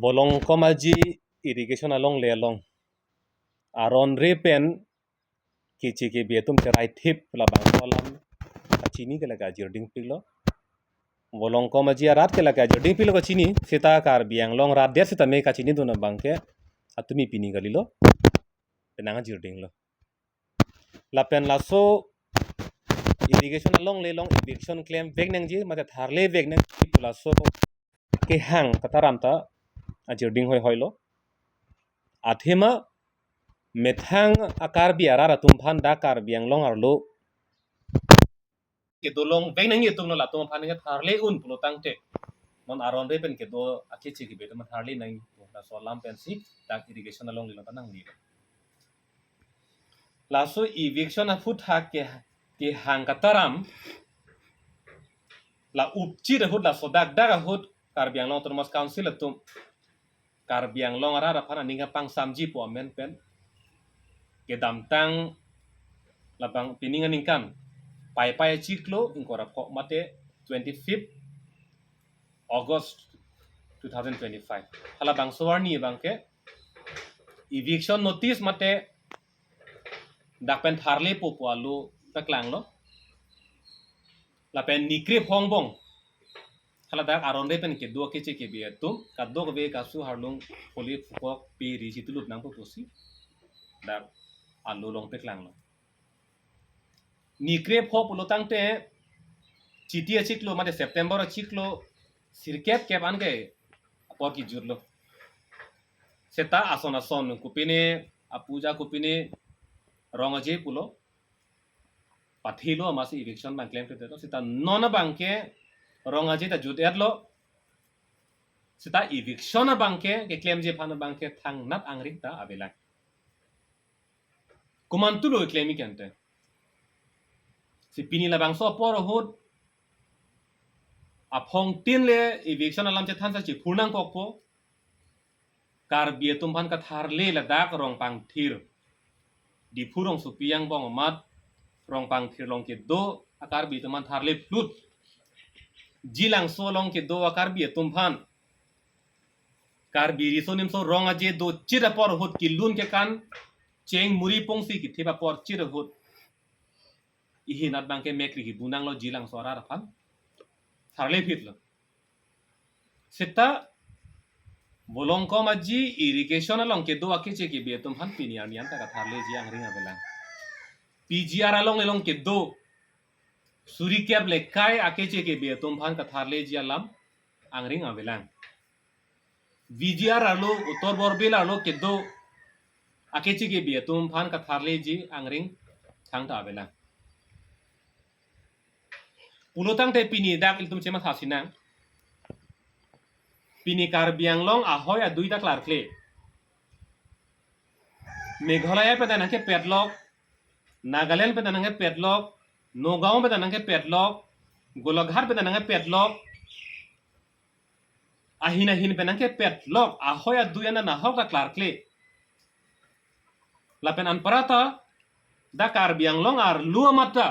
bolong komaji irrigation along lelong aron repen kici ke bietum cerai tip labang kolam kacini ke laga jirding pilo bolong komaji arat ke laga jirding pilo kacini sita kar biang long rat dia sita me kacini do na bangke atumi pini galilo penanga jirding lo lapen laso irrigation along lelong irrigation claim veg nangji mate tharle veg nang laso ke hang kataram ta jirding hoi lo athema methang akar biara ratum dakar biang long arlo ke dolong veng nang yetung no latum phan nge tharle un pulo tangte non aron re pen ke do akichi ki betum tharle nang la solam pensi dak irrigation along lilo tanang ni laso eviction a foot hak ke hang kataram la upchi de hut la sodak daga hut kar biang long termos council atum kar biang long ara phana ninga pang samji po men pen ke damtang labang pininga ningkam pai ciklo ingkora kok mate 25th August 2025 hala bang suwarni bangke eviction notice mate dakpen tharle po alu taklang lo lapen nikre hongbong hala dak aron pen ke do ke che ke bietum kaddo ke be kasu harlung poli fukok pi ri situlut nang po posi dak alu long teklang lo nikre pho pulo tangte चिटिया चिकलो माते September चिकलो सिरकेप केप आनके apor ki jurlo seta ason kupine apuja kupine rongaje pulo pathilo masi eviction bang claim kete to seta nona bangke rongaje ta judet lo seta eviction bangke ke claim je phana bangke thang nat angrik ta abela kumantulo claim kente si pini la bangso por hot apong tin le eviction alam che than sa chi phurnang kokpo kar bietum phan ka thar le la dak rong pang thir di phurong su piang bong mat rong pang thir long ke do akar bietum man thar le flut jilang so long ke do akar bietum phan kar biri so nim so rong aje do chira por hot ki lun ke kan cheng muri pongsi ki thiba por chira hot ihi nat bang ke mekri ki bunang lo jilang so ra phan tharle phitlo seta bolong ko maji irrigation along ke do akiche ke bietum han pini anian ta tharle ji angringa belang pgr along elong ke do suri kep le kai akiche ke bietum han ka tharle ji alam angringa belang vgr alo utor borbel alo ke do akiche ke bietum han ka tharle ji angring thang ta belang ulotang te pini dak iltum chema thasinang pini kar biang long ahoy a duita klar kle meghalaya pe danake pedlock nagaland pe danake pedlock nogao pe danake pedlock golaghat pe danake pedlock ahina hin pe danake pedlock ahoy a duya na hok da klar kle lapen an parata da kar biang long ar lua mata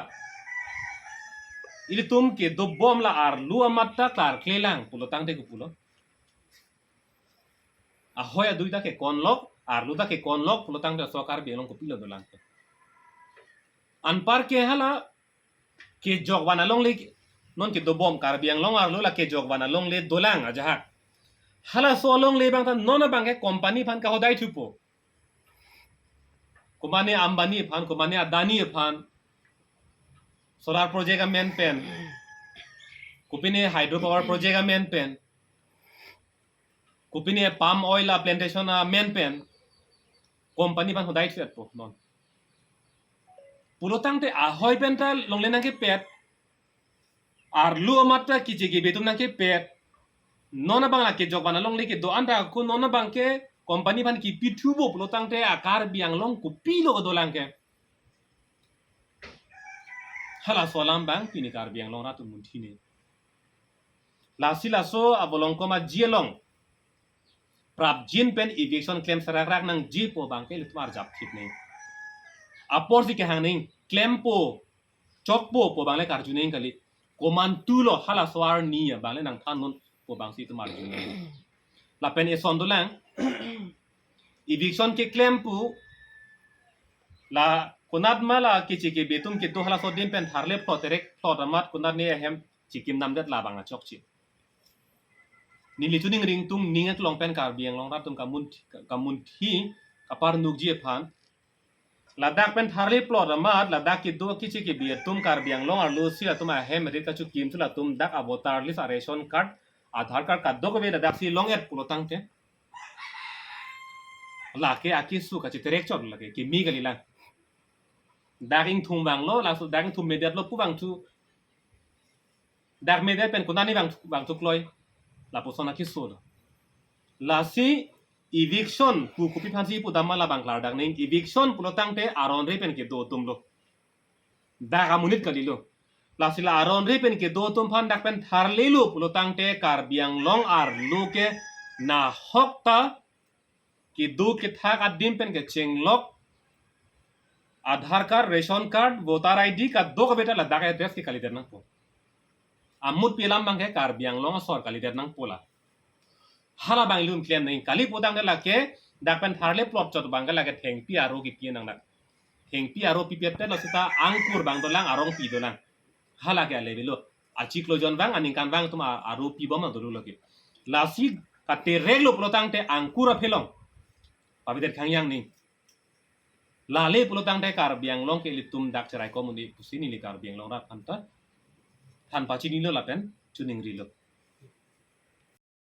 ilitum ke do bom la ar lua mata klar kle lang pulotang te pulo ahoy a duita ke konlok ar luta ke konlok pulotang te sokar biang ko pilo dolang anpar ke hala ke jogwana long le non ke do bom kar biang long ar lula ke jogwana long le dolang aja hak hala so long le bang ta nona bang ke company phan ka hodai thupo kumane ambani phan kumane adani phan solar project a main pen kupine hydropower project a main pen kupine palm oil a plantation a main pen company phan hodai thuet po non pulotang te ahoy penta longle nang ke pet ar lu amata kiche ke betum nang ke pet nona bang la ke jogwana long le ke do anda ku nona bang ke company phan ki pithubo pulotang te akar biang long ku pilo do lang ke hala solam bang pini kar biang long ratu munthine lasi laso abolong ko ma jielong prap jin pen eviction claim sarak nang ji po bang ke litmar jap khit nei apor si ke hang ning claim po chok po bang le kar juning kali koman tulo hala swar ni bang le nang than non po bang si tumar juning la pen e son dolang eviction ke claim pu la kunat mala kichi ke betum ke to hala so dim pen tharle plot direct plot amat kunat ne hem chikim nam det la bang a chok chi ni li tuning ring tum ningat long pen kar biang long rap tum kamun thi kapar nukji phan ladak pen tharle plot amat ladak ki do kichi ke betum kar biang long ar lo si tum a hem rit ka chu kim tu la tum dak avatar list a ration card aadhar card ka dok ve ladak si long et pulotang te la ke akisu ka chi terek chot la ke mi gali lang daring thum bang lo langsung daring thum mediat lo pu bang tu dak mediat pen kunani bang tu kloi la posona ki so la si eviction pu kupi phansi pu damma la bang klar dak ning eviction pulotang te aron re pen ke do tum lo dak amunit kali lo la si la aron re pen ke do tum phan dak pen thar le lo pulotang te kar biang long ar lo ke na hokta ki do ke thak adim pen ke chenglok Aadhaar card ration card voter ID का दो का बेटा Ladakh address की काली देरना पो अमुत पिलाम बांगे car बियांग लोंग सौर काली देरना पोला हाला बांग लुम क्लेम नहीं काली पोदांग लगे दापन थारले प्लॉट चोट बांग लगे थेंग पी आरो की पिए नंग थेंग पी आरो पी पेटे लसिता अंकुर बांग दोलांग आरोंग पी दोलांग हाला के ले बिलो आचिक लो जन बांग अनिकान बांग तुम आरो पी बम दोलु लगे लासी का तेरेगलो प्लोतांग ते अंकुर अफेलोंग पाबिदेर खांग नहीं लाले पुलotang te kar biang long ke litum dak cerai komuni pusini li kar biang long rat anta tan pachi ni lo lapen chuning ri lo